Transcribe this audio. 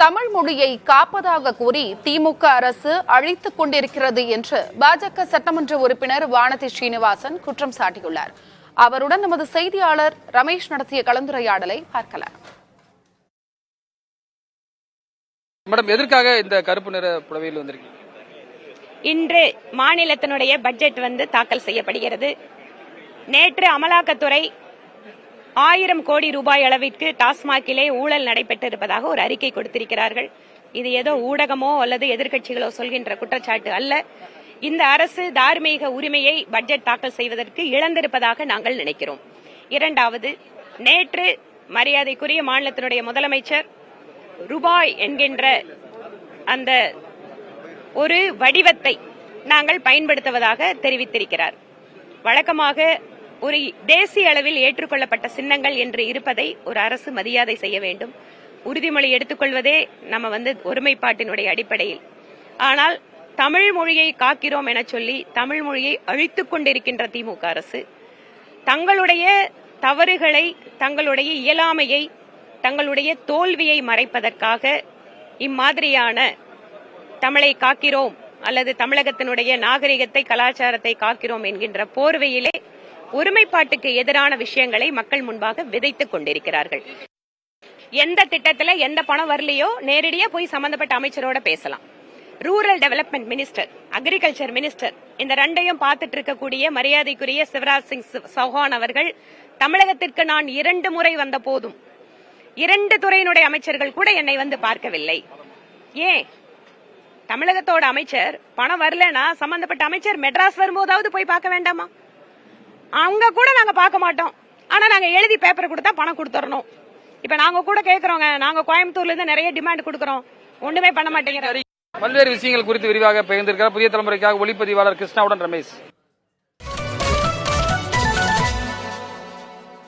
தமிழ் மொழியை காப்பதாக கூறி திமுக அரசு அழித்துக் கொண்டிருக்கிறது என்று பாஜக சட்டமன்ற உறுப்பினர் வானதி ஸ்ரீனிவாசன் குற்றம் சாட்டியுள்ளார். அவருடன் நமது செய்தியாளர் ரமேஷ் நடத்திய கலந்துரையாடலை பார்க்கலாம். மேடம், எதற்காக இந்த கருப்பு நிற புடவையில் வந்திருக்கீங்க? இன்று மாநிலத்தினுடைய பட்ஜெட் தாக்கல் செய்யப்படுகிறது. நேற்று அமலாக்கத்துறை 1000 கோடி ரூபாய் அளவிற்கு டாஸ்மாகிலே ஊழல் நடைபெற்றிருப்பதாக ஒரு அறிக்கை கொடுத்திருக்கிறார்கள். இது ஏதோ ஊடகமோ அல்லது எதிர்க்கட்சிகளோ சொல்கின்ற குற்றச்சாட்டு அல்ல. இந்த அரசு தார்மீக உரிமையை பட்ஜெட் தாக்கல் செய்வதற்கு இழந்திருப்பதாக நாங்கள் நினைக்கிறோம். இரண்டாவது, நேற்று மரியாதைக்குரிய மாநிலத்தினுடைய முதலமைச்சர் ரூபாய் என்கின்ற அந்த ஒரு வடிவத்தை நாங்கள் பயன்படுத்துவதாக தெரிவித்திருக்கிறார். வழக்கமாக ஒரு தேசிய அளவில் ஏற்றுக்கொள்ளப்பட்ட சின்னங்கள் என்று இருப்பதை ஒரு அரசு மரியாதை செய்ய வேண்டும். உறுதிமொழி எடுத்துக்கொள்வதே நம்ம ஒருமைப்பாட்டினுடைய அடிப்படையில். ஆனால் தமிழ் மொழியை காக்கிறோம் என சொல்லி தமிழ் மொழியை அழித்துக் கொண்டிருக்கின்ற திமுக அரசு தங்களுடைய தவறுகளை, தங்களுடைய இயலாமையை, தங்களுடைய தோல்வியை மறைப்பதற்காக இம்மாதிரியான தமிழை காக்கிறோம் அல்லது தமிழகத்தினுடைய நாகரிகத்தை, கலாச்சாரத்தை காக்கிறோம் என்கின்ற போர்வையிலே ஒருமைப்பாட்டுக்கு எதிரான விஷயங்களை மக்கள் முன்பாக விதைத்துக் கொண்டிருக்கிறார்கள். எந்த திட்டத்தில் எந்த பணம் வரலையோ நேரடியா போய் சம்பந்தப்பட்ட அமைச்சரோட பேசலாம். Rural development minister, agriculture minister, இந்த ரெண்டையும் பார்த்துட்டு இருக்கக்கூடிய மரியாதைக்குரிய சிவராஜ் சிங் சௌஹான் அவர்கள் தமிழகத்திற்கு நான் 2 முறை வந்த போதும் 2 துறையினுடைய அமைச்சர்கள் கூட என்னை பார்க்கவில்லை. ஏன்? தமிழகத்தோட அமைச்சர் பணம் வரலன்னா சம்பந்தப்பட்ட அமைச்சர் மெட்ராஸ் வரும்போதாவது போய் பார்க்க வேண்டாமா? அவங்க கூட நாங்க பார்க்க மாட்டோம். ஆனா நாங்க எழுதி பேப்பர் கொடுத்தா பணம் கொடுத்துறணும். இப்ப நாங்க கூட கேக்குறோங்க, நாங்க கோயம்புத்தூர்ல இருந்து நிறைய டிமாண்ட் கொடுக்கறோம், ஒண்ணுமே பண்ண மாட்டேங்கிறாரு. பல்வேறு விஷயங்கள் குறித்து விரிவாக பகிர்ந்திருக்கிறார் புதிய தலைமுறைக்காக ஒளிப்பதிவாளர் கிருஷ்ணாவுடன் ரமேஷ்.